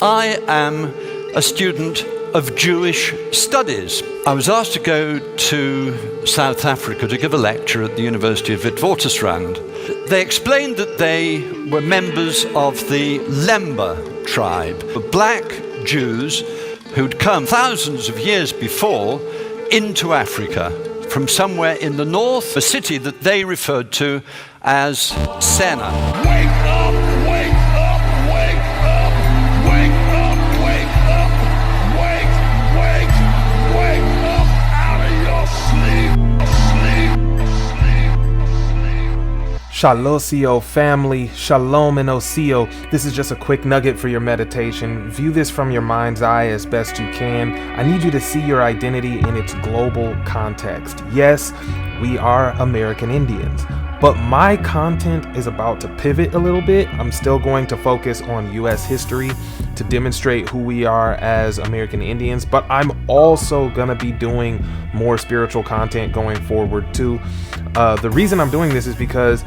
I am a student of Jewish studies. I was asked to go to South Africa to give a lecture at the University of Witwatersrand. They explained that they were members of the Lemba tribe, black Jews who'd come thousands of years before into Africa from somewhere in the north, a city that they referred to as Sena. Wake up, wake up, wake up, wake up, wake up, wake up out of your sleep. Shalosio family, shalom and osio. This is just a quick nugget for your meditation. View this from your mind's eye as best you can. I need you to see your identity in its global context. Yes, we are American Indians, but my content is about to pivot a little bit. I'm still going to focus on U.S. history to demonstrate who we are as American Indians, but I'm also gonna be doing more spiritual content going forward too. The reason I'm doing this is because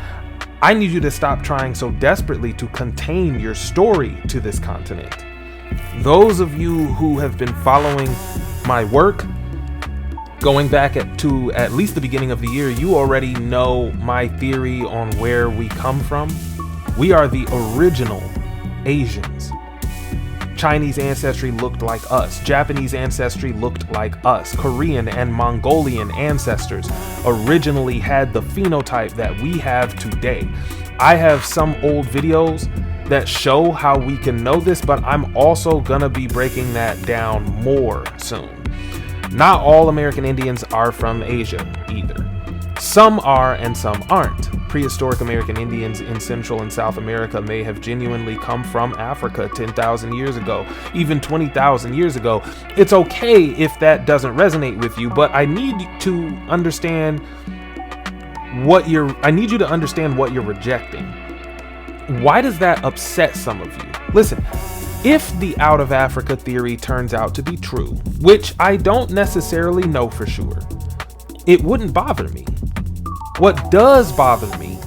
I need you to stop trying so desperately to contain your story to this continent. Those of you who have been following my work, going back to at least the beginning of the year, you already know my theory on where we come from. We are the original Asians. Chinese ancestry looked like us. Japanese ancestry looked like us. Korean and Mongolian ancestors originally had the phenotype that we have today. I have some old videos that show how we can know this, but I'm also gonna be breaking that down more soon. Not all American Indians are from Asia either. Some are and some aren't. Prehistoric American Indians in Central and South America may have genuinely come from Africa 10,000 years ago, even 20,000 years ago. It's okay if that doesn't resonate with you, but I need you to understand what you're rejecting. Why does that upset some of you? Listen, if the out of Africa theory turns out to be true, which I don't necessarily know for sure, it wouldn't bother me. What does bother me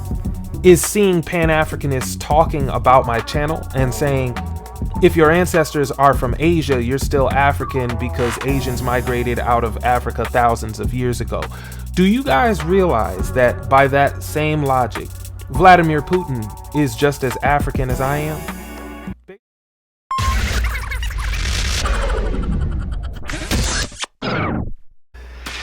is seeing Pan-Africanists talking about my channel and saying, if your ancestors are from Asia, you're still African because Asians migrated out of Africa thousands of years ago. Do you guys realize that by that same logic, Vladimir Putin is just as African as I am?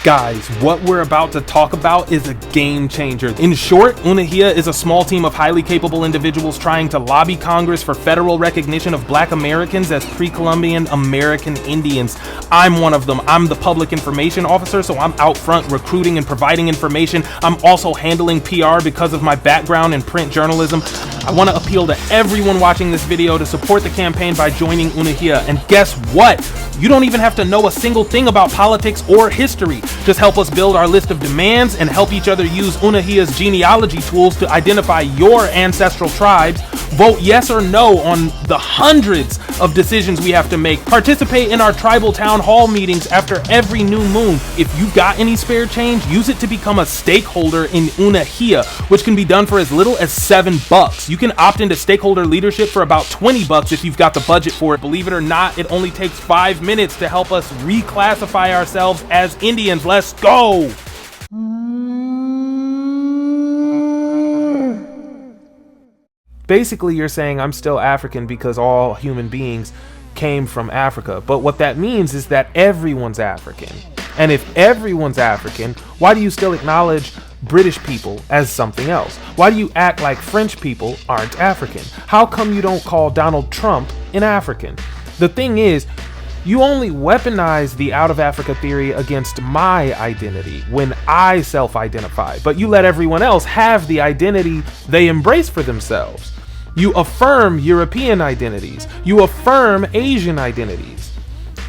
Guys, what we're about to talk about is a game changer. In short, Unehiya is a small team of highly capable individuals trying to lobby Congress for federal recognition of Black Americans as pre-Columbian American Indians. I'm one of them. I'm the public information officer, so I'm out front recruiting and providing information. I'm also handling PR because of my background in print journalism. I want to appeal to everyone watching this video to support the campaign by joining Unehiya. And guess what? You don't even have to know a single thing about politics or history. Just help us build our list of demands and help each other use Unehiya's genealogy tools to identify your ancestral tribes. Vote yes or no on the hundreds of decisions we have to make. Participate in our tribal town hall meetings after every new moon. If you got any spare change, use it to become a stakeholder in Unehiya, which can be done for as little as $7. You can opt into stakeholder leadership for about $20 if you've got the budget for it. Believe it or not, it only takes 5 minutes to help us reclassify ourselves as Indians. Let's go! Basically, you're saying I'm still African because all human beings came from Africa. But what that means is that everyone's African. And if everyone's African, why do you still acknowledge British people as something else? Why do you act like French people aren't African? How come you don't call Donald Trump an African? The thing is, you only weaponize the out of Africa theory against my identity when I self-identify, but you let everyone else have the identity they embrace for themselves. You affirm European identities. You affirm Asian identities.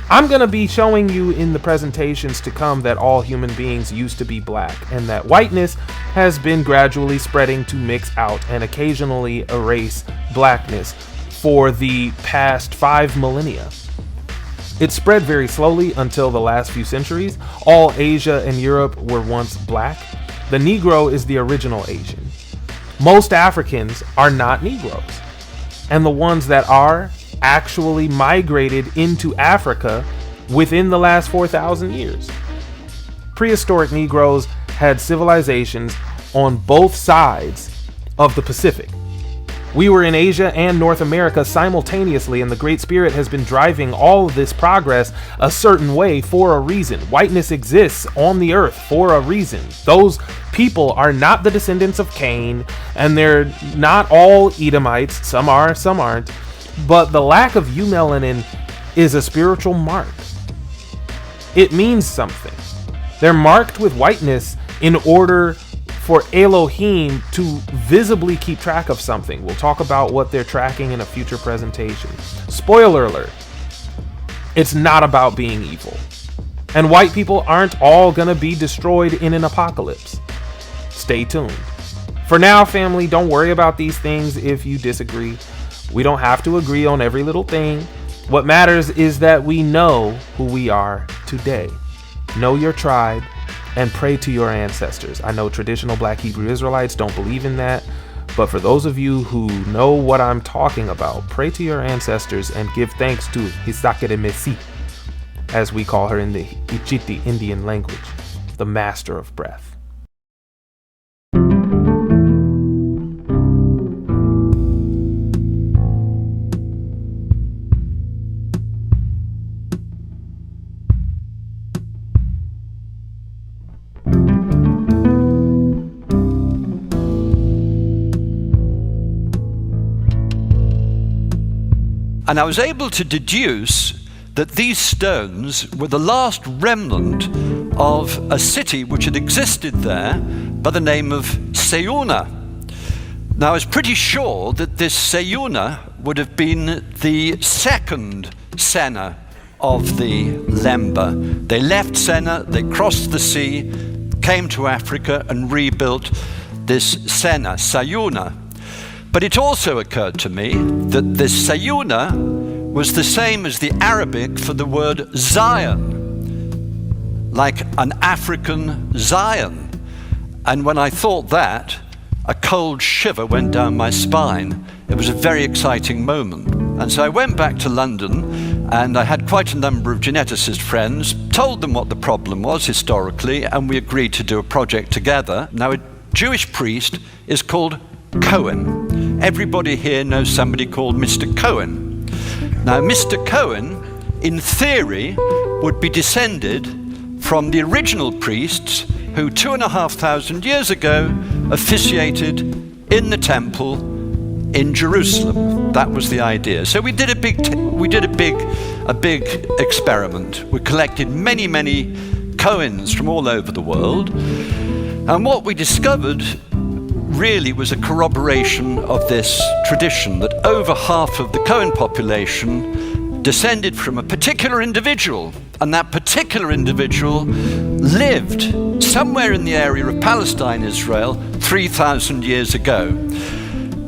I'm going to be showing you in the presentations to come that all human beings used to be black and that whiteness has been gradually spreading to mix out and occasionally erase blackness for the past 5 millennia. It spread very slowly until the last few centuries. All Asia and Europe were once black. The Negro is the original Asian. Most Africans are not Negroes. And the ones that are actually migrated into Africa within the last 4,000 years. Prehistoric Negroes had civilizations on both sides of the Pacific. We were in Asia and North America simultaneously, and the Great Spirit has been driving all of this progress a certain way for a reason. Whiteness exists on the earth for a reason. Those people are not the descendants of Cain, and they're not all Edomites. Some are, some aren't. But the lack of eumelanin is a spiritual mark. It means something. They're marked with whiteness in order for Elohim to visibly keep track of something. We'll talk about what they're tracking in a future presentation. Spoiler alert, it's not about being evil. And white people aren't all gonna be destroyed in an apocalypse. Stay tuned. For now, family, don't worry about these things if you disagree. We don't have to agree on every little thing. What matters is that we know who we are today. Know your tribe and pray to your ancestors. I know traditional Black Hebrew Israelites don't believe in that, but for those of you who know what I'm talking about, pray to your ancestors and give thanks to Hisakere Mesi, as we call her in the Ichiti Indian language, the master of breath. And I was able to deduce that these stones were the last remnant of a city which had existed there by the name of Seuna. Now, I was pretty sure that this Seuna would have been the second Sena of the Lemba. They left Sena, they crossed the sea, came to Africa and rebuilt this Sena, Sayuna. But it also occurred to me that this Sayuna was the same as the Arabic for the word Zion, like an African Zion. And when I thought that, a cold shiver went down my spine. It was a very exciting moment. And so I went back to London, and I had quite a number of geneticist friends, told them what the problem was historically, and we agreed to do a project together. Now, a Jewish priest is called Cohen. Everybody here knows somebody called Mr. Cohen. Now, Mr. Cohen, in theory, would be descended from the original priests who 2,500 years ago officiated in the temple in Jerusalem. That was the idea. So we did a big experiment. We collected many Cohens from all over the world, and what we discovered really was a corroboration of this tradition, that over half of the Cohen population descended from a particular individual, and that particular individual lived somewhere in the area of Palestine, Israel, 3,000 years ago.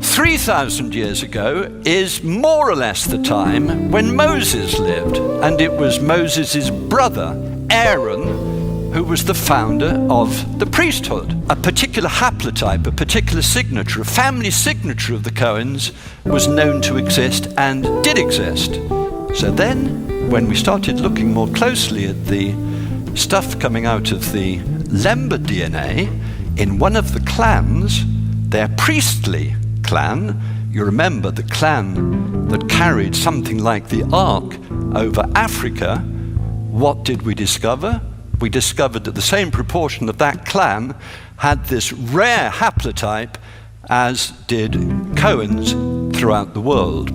3,000 years ago is more or less the time when Moses lived, and it was Moses' brother, Aaron, who was the founder of the priesthood. A particular haplotype, a particular signature, a family signature of the Cohens was known to exist and did exist. So then, when we started looking more closely at the stuff coming out of the Lemba DNA, in one of the clans, their priestly clan, you remember the clan that carried something like the Ark over Africa, what did we discover? We discovered that the same proportion of that clan had this rare haplotype as did Cohens throughout the world.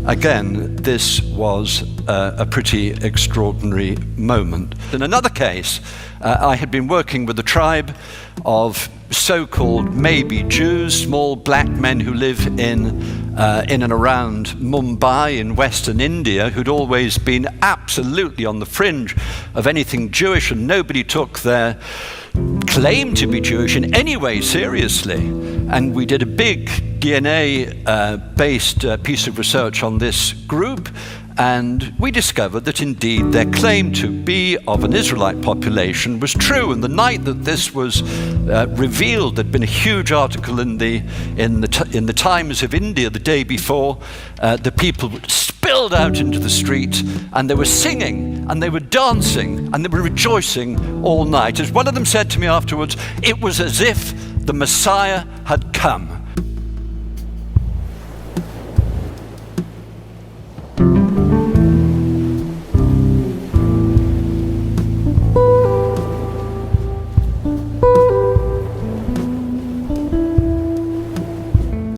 Again, this was a pretty extraordinary moment. In another case, I had been working with a tribe of so-called maybe Jews, small black men who live in and around Mumbai in Western India, who'd always been absolutely on the fringe of anything Jewish, and nobody took their claim to be Jewish in any way seriously. And we did a big DNA-based piece of research on this group, and we discovered that indeed their claim to be of an Israelite population was true. And the night that this was revealed, there'd been a huge article in the Times of India the day before. The people spilled out into the street, and they were singing, and they were dancing, and they were rejoicing all night. As one of them said to me afterwards, it was as if the Messiah had come.